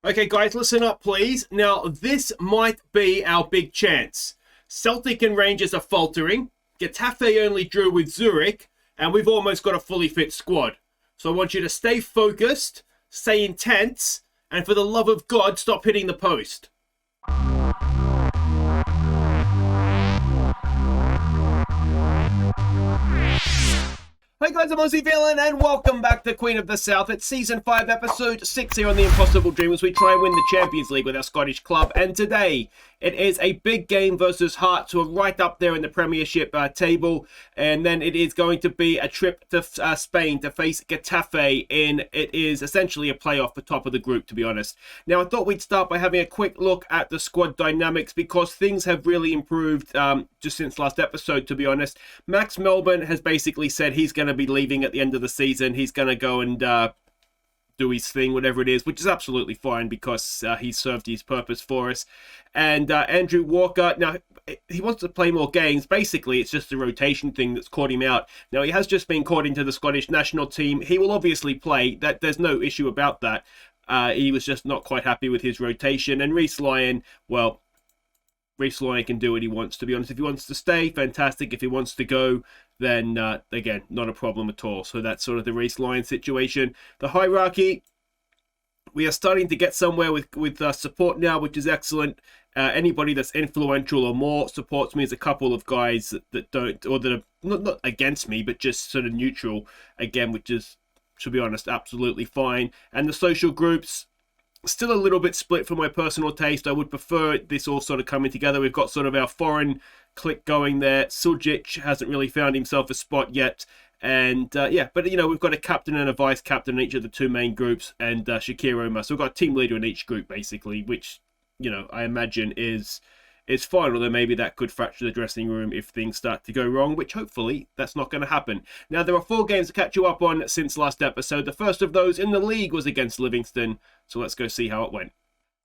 Okay, guys, listen up, please. Now, this might be our big chance. Celtic and Rangers are faltering. Getafe only drew with Zurich, and we've almost got a fully fit squad. So I want you to stay focused, stay intense, and for the love of God, stop hitting the post. Hey guys, I'm Aussie Villain, and welcome back to Queen of the South. It's Season 5, Episode 6 here on The Impossible Dream as we try and win the Champions League with our Scottish club. And today, it is a big game versus Hearts, who are right up there in the Premiership table. And then it is going to be a trip to Spain to face Getafe it is essentially a playoff for top of the group, to be honest. Now, I thought we'd start by having a quick look at the squad dynamics because things have really improved just since last episode, to be honest. Max Melbourne has basically said he's going to be leaving at the end of the season. He's going to go and do his thing, whatever it is, which is absolutely fine because he served his purpose for us. And Andrew Walker, now he wants to play more games. Basically, it's just the rotation thing that's caught him out. Now, he has just been called into the Scottish national team. He will obviously play. There's no issue about that. He was just not quite happy with his rotation. And Reece Lyon, well, Reece Lyon can do what he wants, to be honest. If he wants to stay, fantastic. If he wants to go, then, again, not a problem at all. So that's sort of the Reece Lyon situation. The hierarchy, we are starting to get somewhere with support now, which is excellent. Anybody that's influential or more supports me. As a couple of guys that don't, or that are not against me, but just sort of neutral, again, which is, to be honest, absolutely fine. And the social groups, still a little bit split for my personal taste. I would prefer this all sort of coming together. We've got sort of our foreign clique going there. Suljic hasn't really found himself a spot yet. And yeah, but we've got a captain and a vice captain in each of the two main groups, and Shakir Omar. So we've got a team leader in each group, basically, which, I imagine is fine, although maybe that could fracture the dressing room if things start to go wrong, which hopefully that's not going to happen. Now, there are 4 games to catch you up on since last episode. The first of those in the league was against Livingston, so let's go see how it went.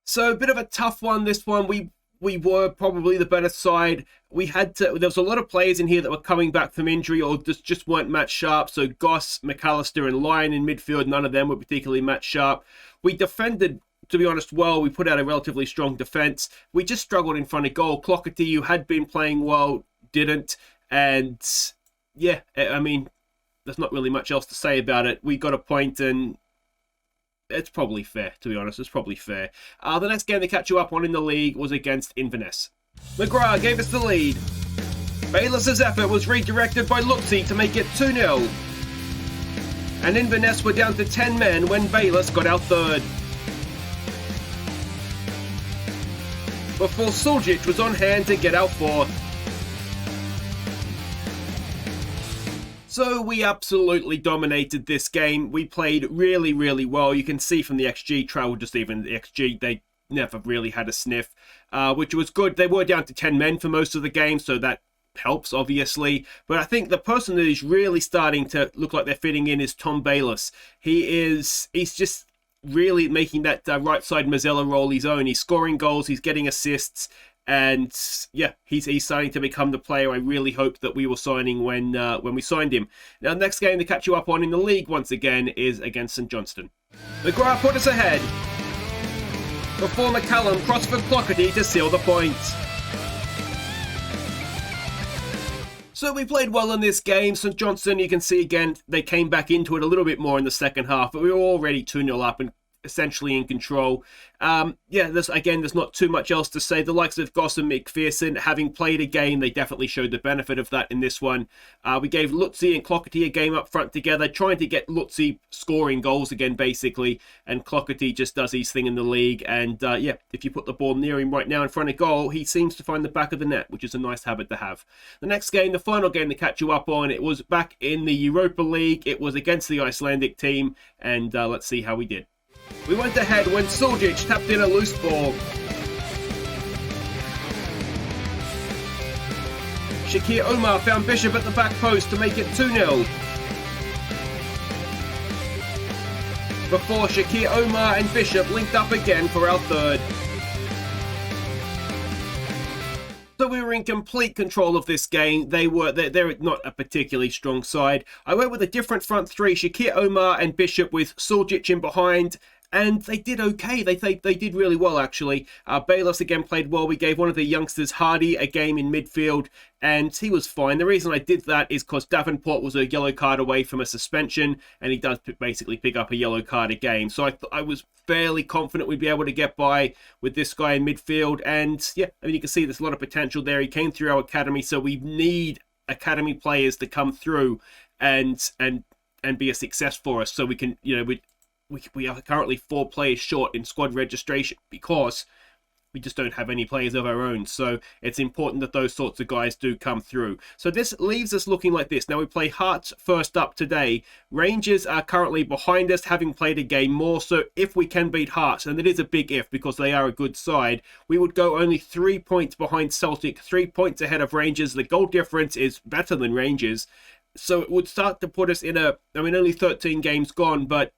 So, a bit of a tough one, this one. We were probably the better side. There was a lot of players in here that were coming back from injury or just weren't match sharp. So Goss, McAllister and Lyon in midfield, none of them were particularly match sharp. We defended, to be honest, well. We put out a relatively strong defence. We just struggled in front of goal. Clougherty, who had been playing well, didn't. And yeah, I mean, there's not really much else to say about it. We got a point, and it's probably fair, to be honest. It's probably fair. The next game to catch you up on in the league was against Inverness. McGrath gave us the lead. Bayless's effort was redirected by Lutzi to make it 2-0. And Inverness were down to 10 men when Bayless got out third. Before Suljic was on hand to get out fourth. So we absolutely dominated this game. We played really, really well. You can see from the XG, travel just even the XG, they never really had a sniff, which was good. They were down to 10 men for most of the game, so that helps, obviously. But I think the person that is really starting to look like they're fitting in is Tom Bayless. He's just really making that right side Mazzella role his own. He's scoring goals, he's getting assists, and yeah, he's starting to become the player I really hoped that we were signing when we signed him. Now, the next game to catch you up on in the league once again is against St Johnstone. McGrath put us ahead before McCallum crossed for Clougherty to seal the points. So we played well in this game. St Johnstone, you can see again, they came back into it a little bit more in the second half, but we were already 2-0 up and essentially in control. Yeah, there's not too much else to say. The likes of Goss and McPherson, having played a game, they definitely showed the benefit of that in this one. We gave Lutzi and Clougherty a game up front together, trying to get Lutzi scoring goals again, basically, and Clougherty just does his thing in the league. And yeah, if you put the ball near him right now in front of goal, he seems to find the back of the net, which is a nice habit to have. The next game, the final game to catch you up on, it was back in the Europa League. It was against the Icelandic team, and let's see how we did. We went ahead when Suljic tapped in a loose ball. Shakir Omar found Bishop at the back post to make it 2-0. Before Shakir Omar and Bishop linked up again for our third. So we were in complete control of this game. They're not a particularly strong side. I went with a different front three, Shakir Omar and Bishop with Suljic in behind, And they did okay. They did really well, actually. Bayless again played well. We gave one of the youngsters, Hardy, a game in midfield, and he was fine. The reason I did that is because Davenport was a yellow card away from a suspension, and he does basically pick up a yellow card a game. So I was fairly confident we'd be able to get by with this guy in midfield. And yeah, I mean, you can see there's a lot of potential there. He came through our academy, so we need academy players to come through and be a success for us, so we can, you know, we are currently 4 players short in squad registration because we just don't have any players of our own. So it's important that those sorts of guys do come through. So this leaves us looking like this. Now we play Hearts first up today. Rangers are currently behind us, having played a game more. So if we can beat Hearts, and it is a big if because they are a good side, we would go only 3 points behind Celtic, 3 points ahead of Rangers. The goal difference is better than Rangers. So it would start to put us in a, I mean, only 13 games gone, but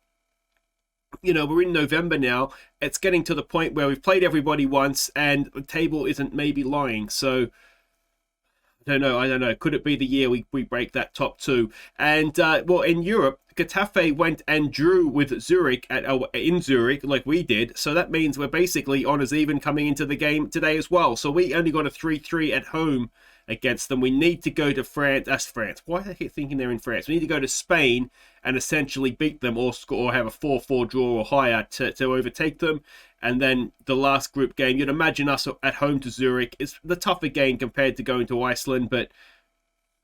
you know, we're in November now. It's getting to the point where we've played everybody once and the table isn't maybe lying. So I don't know. Could it be the year we break that top 2? And well, in Europe, Getafe went and drew with Zurich in Zurich like we did. So that means we're basically on as even coming into the game today as well. So we only got a 3-3 at home against them. We need to go to France. That's France. Why do I keep thinking they're in France? We need to go to Spain and essentially beat them or score or have a 4-4 draw or higher to overtake them. And then the last group game, you'd imagine us at home to Zurich. It's the tougher game compared to going to Iceland, but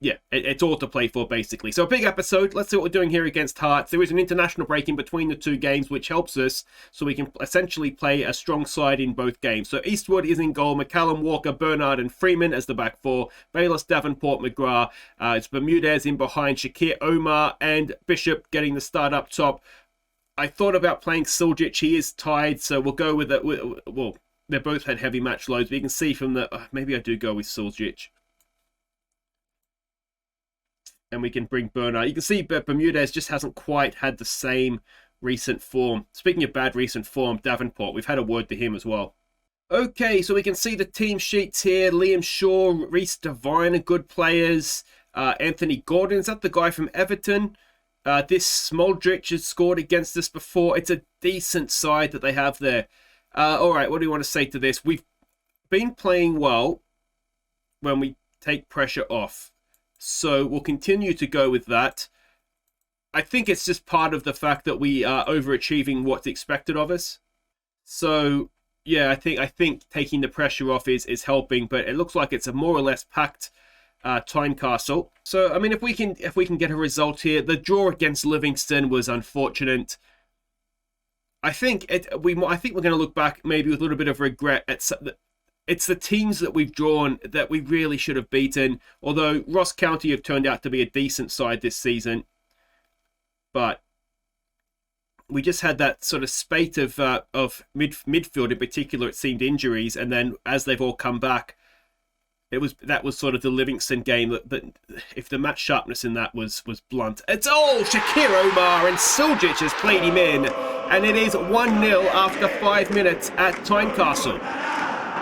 yeah, it's all to play for, basically. So a big episode. Let's see what we're doing here against Hearts. There is an international break in between the 2 games, which helps us, so we can essentially play a strong side in both games. So Eastwood is in goal. McCallum, Walker, Bernard, and Freeman as the back 4. Bayless, Davenport, McGrath. It's Bermudez in behind. Shakir, Omar, and Bishop getting the start up top. I thought about playing Suljic. He is tied, so we'll go with it. Well, they both had heavy match loads, but you can see from the... maybe I do go with Suljic. And we can bring Bernard. You can see Bermudez just hasn't quite had the same recent form. Speaking of bad recent form, Davenport, we've had a word to him as well. Okay, so we can see the team sheets here. Liam Shaw, Reece Devine are good players. Anthony Gordon, is that the guy from Everton? This Smoldrich has scored against us before. It's a decent side that they have there. All right, what do you want to say to this? We've been playing well when we take pressure off. So we'll continue to go with that. I think it's just part of the fact that we are overachieving what's expected of us. So yeah, I think taking the pressure off is helping, but it looks like it's a more or less packed Tynecastle. So I mean, if we can get a result here, the draw against Livingston was unfortunate. I think we're going to look back maybe with a little bit of regret at it's the teams that we've drawn that we really should have beaten. Although Ross County have turned out to be a decent side this season, but we just had that sort of spate of midfield in particular. It seemed injuries, and then as they've all come back, that was sort of the Livingston game. That if the match sharpness in that was blunt, it's Shakir Omar, and Suljic has played him in, and it is 1-0 after 5 minutes at Tynecastle.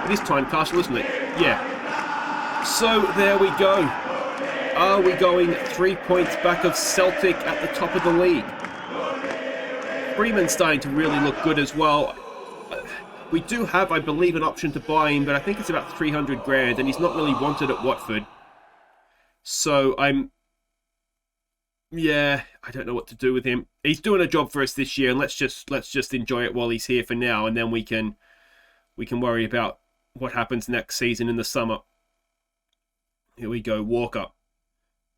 It is Tynecastle, isn't it? Yeah. So there we go. Are we going 3 points back of Celtic at the top of the league? Freeman's starting to really look good as well. We do have, I believe, an option to buy him, but I think it's about 300 grand, and he's not really wanted at Watford. So yeah, I don't know what to do with him. He's doing a job for us this year, and let's just enjoy it while he's here for now, and then we can worry about what happens next season in the summer. Here we go, Walker.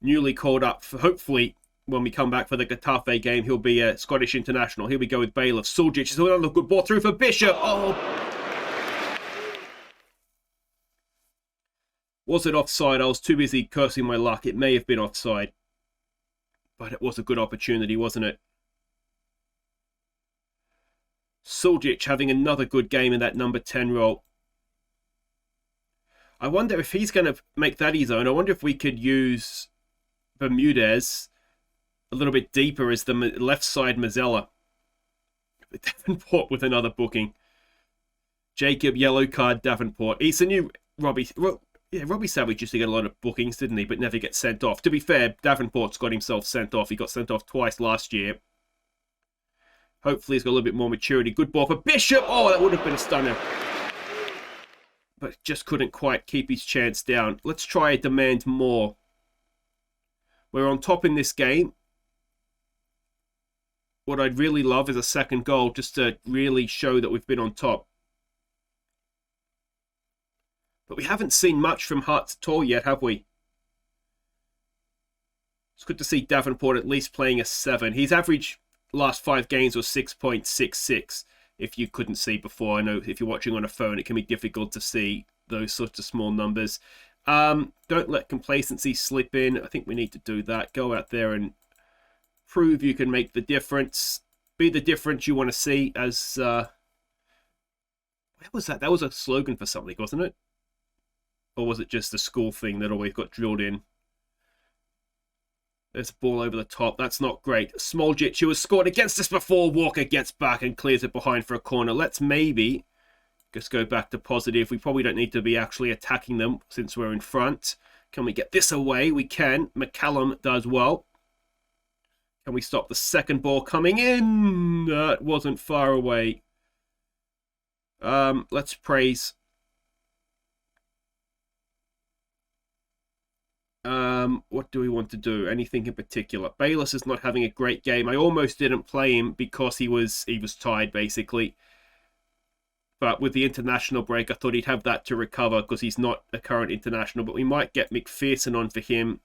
Newly called up for, hopefully, when we come back for the Getafe game, he'll be a Scottish international. Here we go with Bailiff. Suljic is another good ball through for Bishop. Oh! Was it offside? I was too busy cursing my luck. It may have been offside. But it was a good opportunity, wasn't it? Suljic having another good game in that number 10 role. I wonder if he's going to make that his own. I wonder if we could use Bermudez a little bit deeper as the left side Mazzella. Davenport with another booking. Jacob, yellow card, Davenport. He's the new Robbie. Yeah, Robbie Savage used to get a lot of bookings, didn't he? But never get sent off. To be fair, Davenport's got himself sent off. He got sent off twice last year. Hopefully he's got a little bit more maturity. Good ball for Bishop. Oh, that would have been a stunner. But just couldn't quite keep his chance down. Let's try and demand more. We're on top in this game. What I'd really love is a second goal just to really show that we've been on top. But we haven't seen much from Hearts at all yet, have we? It's good to see Davenport at least playing a 7. His average last 5 games was 6.66, if you couldn't see before. I know if you're watching on a phone, it can be difficult to see those sorts of small numbers. Don't let complacency slip in. I think we need to do that. Go out there and prove you can make the difference. Be the difference you want to see as... What was that? That was a slogan for something, wasn't it? Or was it just a school thing that always got drilled in? There's a ball over the top. That's not great. Smoljic, who has scored against us before. Walker gets back and clears it behind for a corner. Let's maybe just go back to positive. We probably don't need to be actually attacking them since we're in front. Can we get this away? We can. McCallum does well. Can we stop the second ball coming in? It wasn't far away. Let's praise... what do we want to do? Anything in particular? Bayless is not having a great game. I almost didn't play him because he was tired, basically. But with the international break, I thought he'd have that to recover because he's not a current international. But we might get McPherson on for him.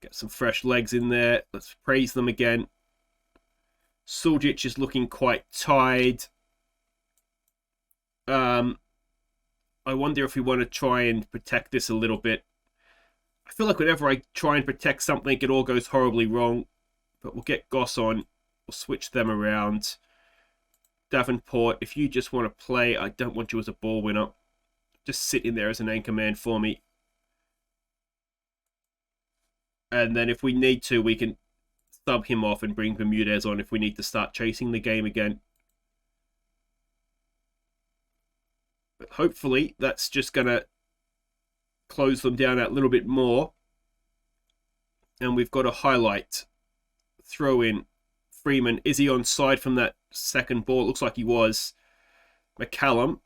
Get some fresh legs in there. Let's praise them again. Suljic is looking quite tired. I wonder if we want to try and protect this a little bit. I feel like whenever I try and protect something, it all goes horribly wrong. But we'll get Goss on. We'll switch them around. Davenport, if you just want to play, I don't want you as a ball winner. Just sit in there as an anchor man for me. And then if we need to, we can sub him off and bring Bermudez on if we need to start chasing the game again. But hopefully that's just going to close them down a little bit more. And we've got a highlight. Throw in Freeman. Is he onside from that second ball? It looks like he was. McCallum.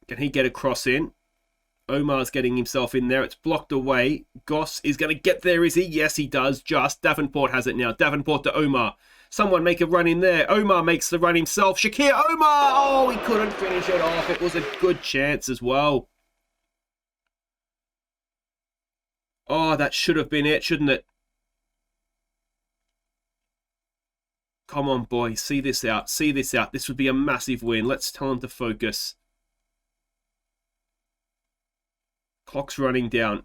Can he get a cross in? Omar's getting himself in there. It's blocked away. Goss is going to get there, is he? Yes, he does. Just. Davenport has it now. Davenport to Omar. Someone make a run in there. Omar makes the run himself. Shakir Omar! Oh, he couldn't finish it off. It was a good chance as well. Oh, that should have been it, shouldn't it? Come on, boys. See this out. See this out. This would be a massive win. Let's tell him to focus. Clock's running down.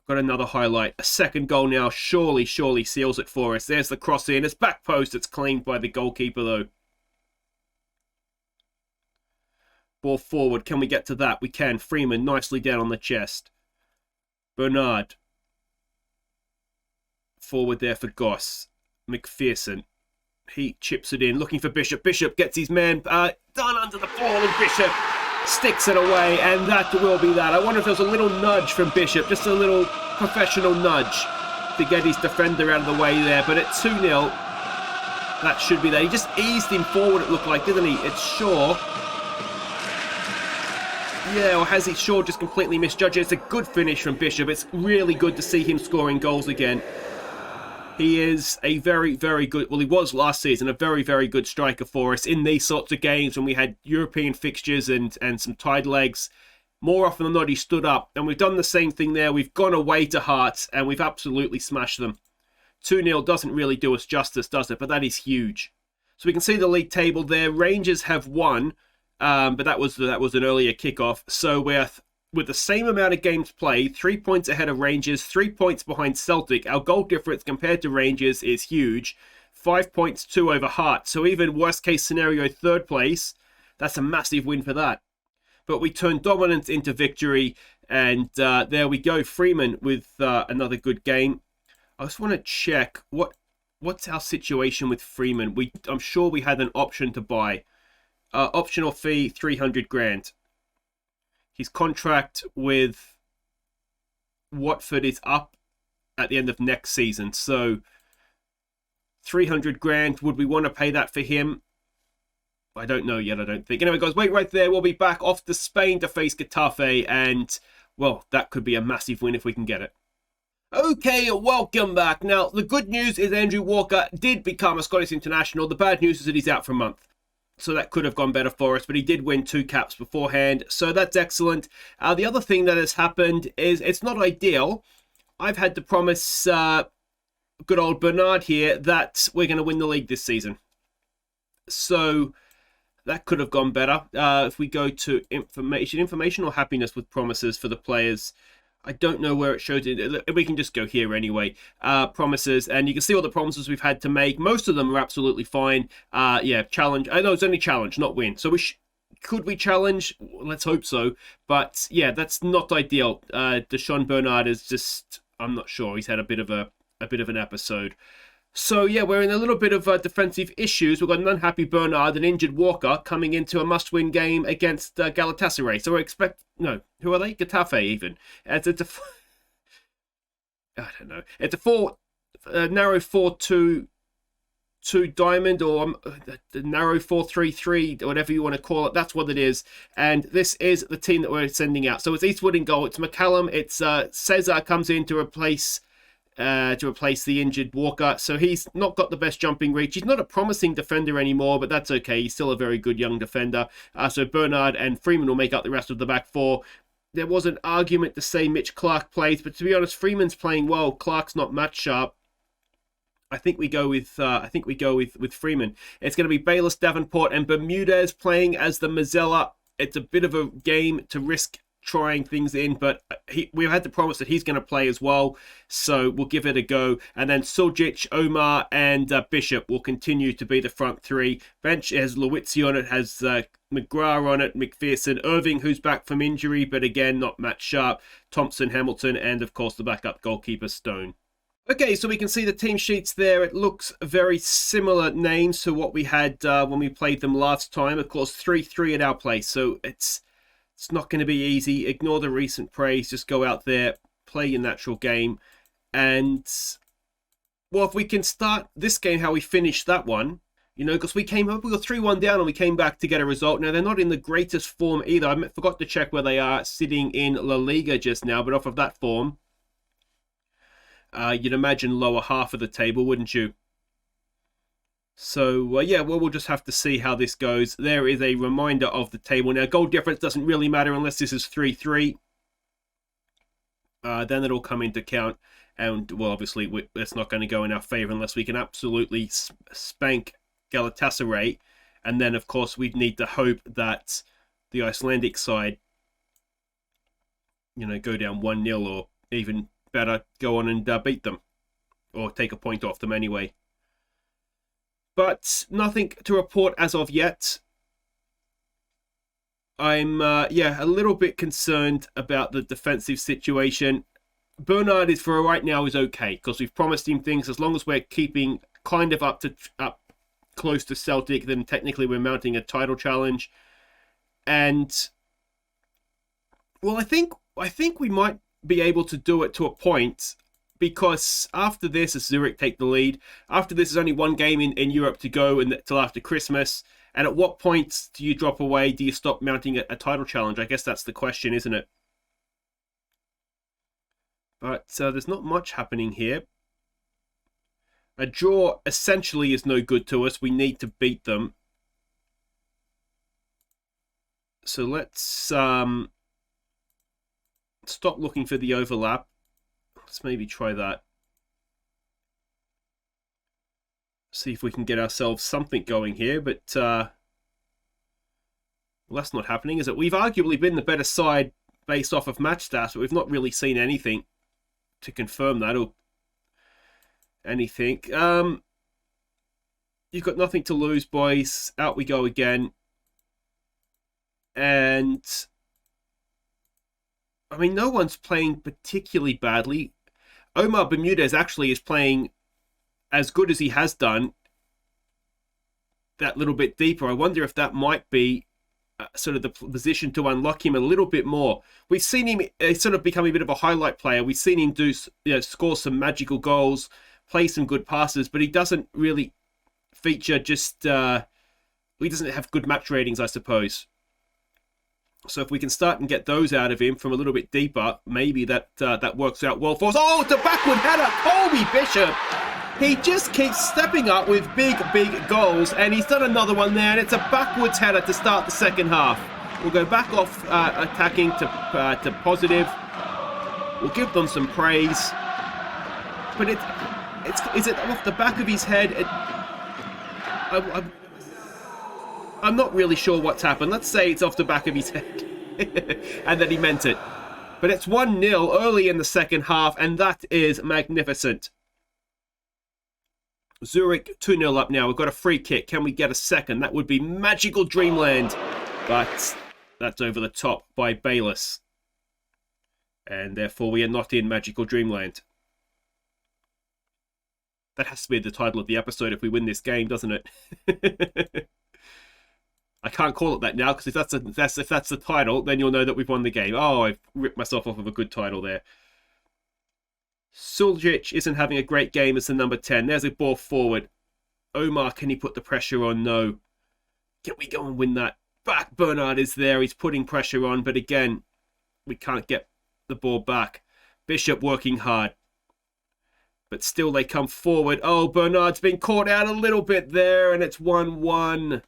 Got another highlight. A second goal now. Surely seals it for us. There's the cross in. It's back post. It's claimed by the goalkeeper, though. Ball forward. Can we get to that? We can. Freeman nicely down on the chest. Bernard. Forward there for Goss. McPherson. He chips it in. Looking for Bishop. Bishop gets his man done under the ball. And Bishop sticks it away, and that will be that. I wonder if there was a little nudge from Bishop, just a little professional nudge to get his defender out of the way there. But at 2-0, that should be that. He just eased him forward, it looked like, didn't he? It's Shaw. Yeah, or has he? Shaw just completely misjudged it. It's a good finish from Bishop. It's really good to see him scoring goals again. He is a very, very good, well, he was last season, a very, very good striker for us in these sorts of games when we had European fixtures and some tied legs. More often than not, he stood up. And we've done the same thing there. We've gone away to Hearts and we've absolutely smashed them. 2-0 doesn't really do us justice, does it? But that is huge. So we can see the league table there. Rangers have won, but that was an earlier kickoff. So we're with the same amount of games played, 3 points ahead of Rangers, 3 points behind Celtic. Our goal difference compared to Rangers is huge. 5 points, 2 over Hearts. So even worst case scenario, third place, that's a massive win for that. But we turned dominance into victory, and there we go. Freeman with another good game. I just want to check what's our situation with Freeman. I'm sure we had an option to buy. Optional fee, 300 grand. His contract with Watford is up at the end of next season. So 300 grand. Would we want to pay that for him? I don't know yet, I don't think. Anyway, guys, wait right there. We'll be back off to Spain to face Getafe, and, well, that could be a massive win if we can get it. Okay, welcome back. Now, the good news is Andrew Walker did become a Scottish international. The bad news is that he's out for a month. So that could have gone better for us, but he did win 2 caps beforehand, so that's excellent. The other thing that has happened is it's not ideal. I've had to promise good old Bernard here that we're going to win the league this season. So that could have gone better. If we go to information or happiness with promises for the players, I don't know where it shows it. We can just go here anyway. Promises, and you can see all the promises we've had to make. Most of them are absolutely fine. Yeah, challenge. I know it's only challenge, not win. So could we challenge? Let's hope so. But yeah, that's not ideal. Deshaun Bernard is just, I'm not sure. He's had a bit of an episode. So yeah, we're in a little bit of defensive issues. We've got an unhappy Bernard, an injured Walker coming into a must-win game against Galatasaray. So who are they? Getafe even. I don't know. It's a narrow 4-2 diamond, or the narrow 4-3-3, or whatever you want to call it. That's what it is. And this is the team that we're sending out. So it's Eastwood in goal. It's McCallum. It's Cesar comes in to replace the injured Walker. So he's not got the best jumping reach. He's not a promising defender anymore, but that's okay. He's still a very good young defender. So Bernard and Freeman will make up the rest of the back four. There was an argument to say Mitch Clark plays, but to be honest, Freeman's playing well. Clark's not match sharp. I think we go with Freeman. It's going to be Bayless, Davenport, and Bermudez playing as the Mazzella. It's a bit of a game to risk trying things in, but we've had to promise that he's going to play as well, so we'll give it a go. And then Suljic, Omar, and Bishop will continue to be the front three. Bench has Lewitzi on it, has McGrath on it, McPherson, Irving, who's back from injury, but again, not match sharp, Thompson, Hamilton, and of course the backup goalkeeper, Stone. Okay, so we can see the team sheets there. It looks very similar names to what we had when we played them last time. Of course, 3-3 at our place, so it's not going to be easy. Ignore the recent praise. Just go out there, play your natural game. And, well, if we can start this game how we finished that one, because we were 3-1 down and we came back to get a result. Now, they're not in the greatest form either. I forgot to check where they are sitting in La Liga just now, but off of that form, you'd imagine lower half of the table, wouldn't you? So, yeah, well, we'll just have to see how this goes. There is a reminder of the table. Now, goal difference doesn't really matter unless this is 3-3. Then it'll come into count. And, well, obviously, that's not going to go in our favour unless we can absolutely spank Galatasaray. And then, of course, we'd need to hope that the Icelandic side, go down 1-0 or even better, go on and beat them. Or take a point off them anyway. But nothing to report as of yet. I'm, a little bit concerned about the defensive situation. Bernard for right now is okay, because we've promised him things. As long as we're keeping kind of up close to Celtic, then technically we're mounting a title challenge. And, well, I think we might be able to do it to a point, because after this, as Zurich take the lead, after this is only one game in Europe to go until after Christmas. And at what point do you drop away? Do you stop mounting a title challenge? I guess that's the question, isn't it? But there's not much happening here. A draw essentially is no good to us. We need to beat them. So let's stop looking for the overlap. Let's maybe try that. See if we can get ourselves something going here, but well, that's not happening, is it? We've arguably been the better side based off of match stats, but we've not really seen anything to confirm that or anything. You've got nothing to lose, boys. Out we go again. And I mean, no one's playing particularly badly. Omar Bermudez actually is playing as good as he has done, that little bit deeper. I wonder if that might be sort of the position to unlock him a little bit more. We've seen him sort of become a bit of a highlight player. We've seen him score some magical goals plays some good passes, but he doesn't really feature just... he doesn't have good match ratings, I suppose. So if we can start and get those out of him from a little bit deeper, maybe that works out well for us. Oh, it's a backward header. Colby Bishop. He just keeps stepping up with big goals, and he's done another one there, and it's a backwards header to start the second half. We'll go back off attacking to positive. We'll give them some praise. But is it off the back of his head? I'm not really sure what's happened. Let's say it's off the back of his head and that he meant it. But it's 1-0 early in the second half, and that is magnificent. Zurich 2-0 up now. We've got a free kick. Can we get a second? That would be magical dreamland. But that's over the top by Bayless. And therefore we are not in magical dreamland. That has to be the title of the episode if we win this game, doesn't it? I can't call it that now, because if that's the title, then you'll know that we've won the game. Oh, I've ripped myself off of a good title there. Suljic isn't having a great game as the number 10. There's a ball forward. Omar, can he put the pressure on? No. Can we go and win that? Back Bernard is there. He's putting pressure on, but again, we can't get the ball back. Bishop working hard. But still they come forward. Oh, Bernard's been caught out a little bit there, and it's 1-1.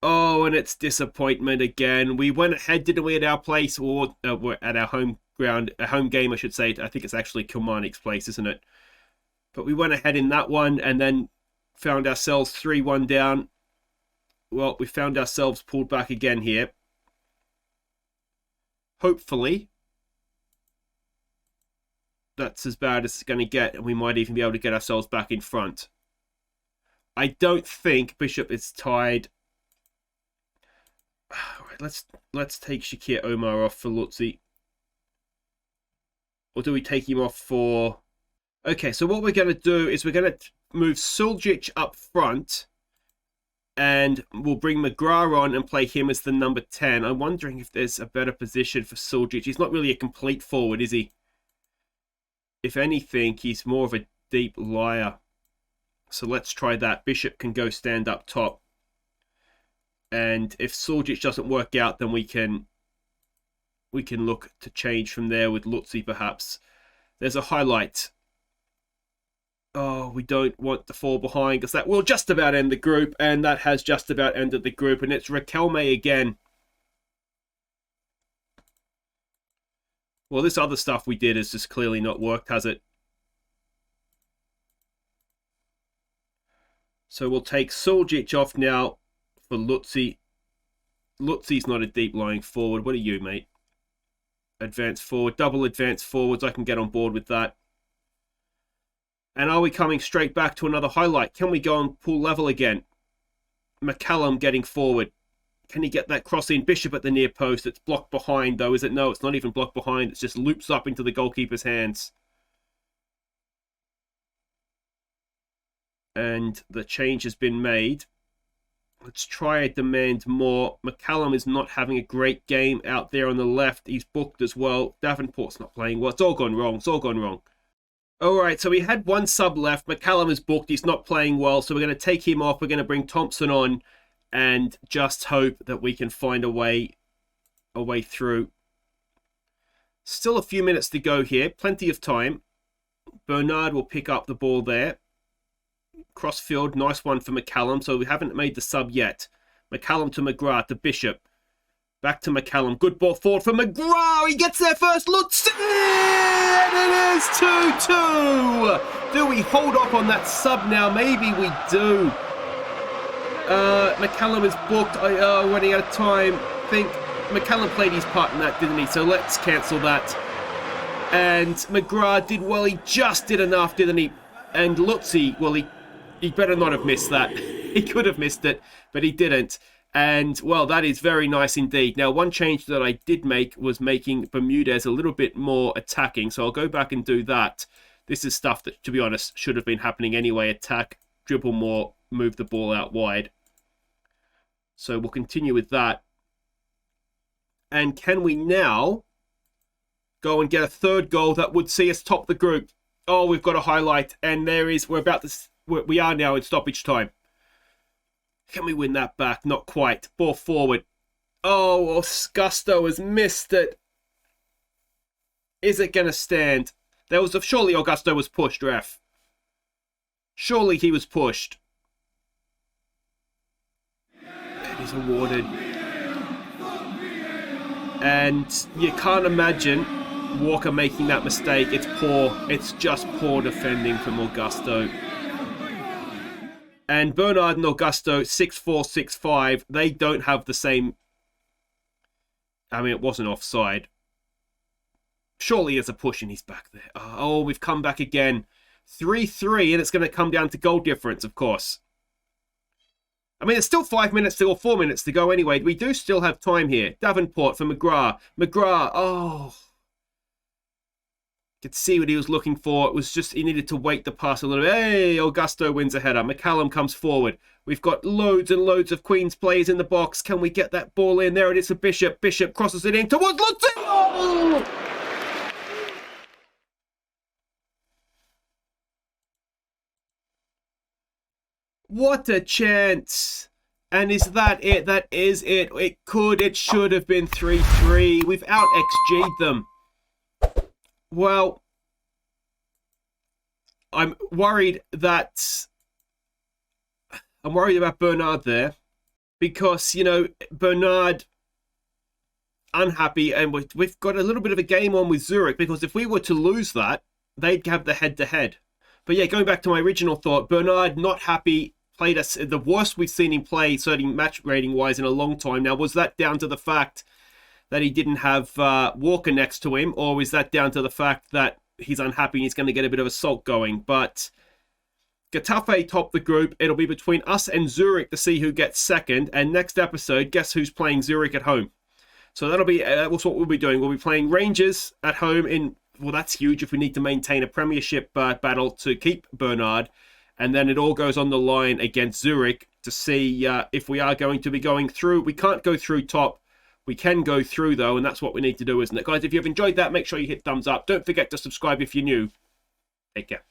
Oh, and it's disappointment again. We went ahead, didn't we, at our place, or at our home ground, a home game, I should say. I think it's actually Kilmarnock's place, isn't it? But we went ahead in that one and then found ourselves 3-1 down. Well, we found ourselves pulled back again here. Hopefully, that's as bad as it's going to get, and we might even be able to get ourselves back in front. I don't think Bishop is tied. Right, let's take Shakir Omar off for Lutzi. Or do we take him off for... Okay, so what we're going to do is we're going to move Suljic up front. And we'll bring McGrath on and play him as the number 10. I'm wondering if there's a better position for Suljic. He's not really a complete forward, is he? If anything, he's more of a deep liar. So let's try that. Bishop can go stand up top. And if Suljic doesn't work out, then we can look to change from there with Lutzi perhaps. There's a highlight. Oh, we don't want to fall behind because that will just about end the group, and that has just about ended the group, and it's Raquelme again. Well, this other stuff we did has just clearly not worked, has it? So we'll take Suljic off now for Lutzi. Lutzi's not a deep lying forward. What are you, mate? Advance forward, double advance forwards. I can get on board with that. And are we coming straight back to another highlight? Can we go and pull level again? McCallum getting forward. Can he get that cross in? Bishop at the near post. It's blocked behind, though, is it? No, it's not even blocked behind. It just loops up into the goalkeeper's hands. And the change has been made. Let's try a demand more. McCallum is not having a great game out there on the left. He's booked as well. Davenport's not playing well. It's all gone wrong. It's all gone wrong. Alright, so we had one sub left. McCallum is booked. He's not playing well. So we're going to take him off. We're going to bring Thompson on and just hope that we can find a way through. Still a few minutes to go here. Plenty of time. Bernard will pick up the ball there. Crossfield, nice one for McCallum. So we haven't made the sub yet. McCallum to McGrath to Bishop. Back to McCallum. Good ball forward for McGrath. He gets there first. Lutz. And it is 2-2. Do we hold off on that sub now? Maybe we do. McCallum is booked. Running out of time. I think McCallum played his part in that, didn't he? So let's cancel that. And McGrath did well. He just did enough, didn't he? And Lutzi, well, he better not have missed that. He could have missed it, but he didn't. And, well, that is very nice indeed. Now, one change that I did make was making Bermudez a little bit more attacking. So I'll go back and do that. This is stuff that, to be honest, should have been happening anyway. Attack, dribble more, move the ball out wide. So we'll continue with that. And can we now go and get a third goal that would see us top the group. Oh, we've got a highlight, and we are now in stoppage time. Can we win that back? Not quite. Ball forward. Oh, Gusto has missed it. Is it going to stand? Surely Augusto was pushed, ref. Surely he was pushed. It is awarded. And you can't imagine Walker making that mistake. It's poor. It's just poor defending from Augusto. And Bernard and Augusto, 6'4", 6'5", they don't have the same... I mean, it wasn't offside. Surely there's a push and he's back there. Oh, we've come back again. 3-3, and it's going to come down to goal difference, of course. I mean, it's still 5 minutes or 4 minutes to go anyway. We do still have time here. Davenport for McGrath. McGrath, oh. Could see what he was looking for. It was just he needed to wait the pass a little bit. Hey, Augusto wins a header. McCallum comes forward. We've got loads and loads of Queen's players in the box. Can we get that ball in? There it is for Bishop. Bishop crosses it in towards Lutzi. What a chance. And is that it? That is it. It should have been 3-3. We've out-XG'd them. Well, I'm worried about Bernard there because, you know, Bernard unhappy, and we've got a little bit of a game on with Zurich because if we were to lose that, they'd have the head-to-head. But yeah, going back to my original thought, Bernard not happy, played us the worst we've seen him play, certainly match rating-wise, in a long time. Now, was that down to the fact that he didn't have Walker next to him, or is that down to the fact that he's unhappy and he's going to get a bit of a sulk going? But Getafe top the group. It'll be between us and Zurich to see who gets second. And next episode, guess who's playing Zurich at home? So that's what we'll be doing. We'll be playing Rangers at home in... Well, that's huge if we need to maintain a Premiership battle to keep Bernard. And then it all goes on the line against Zurich to see if we are going to be going through. We can't go through top. We can go through, though, and that's what we need to do, isn't it? Guys, if you've enjoyed that, make sure you hit thumbs up. Don't forget to subscribe if you're new. Take care.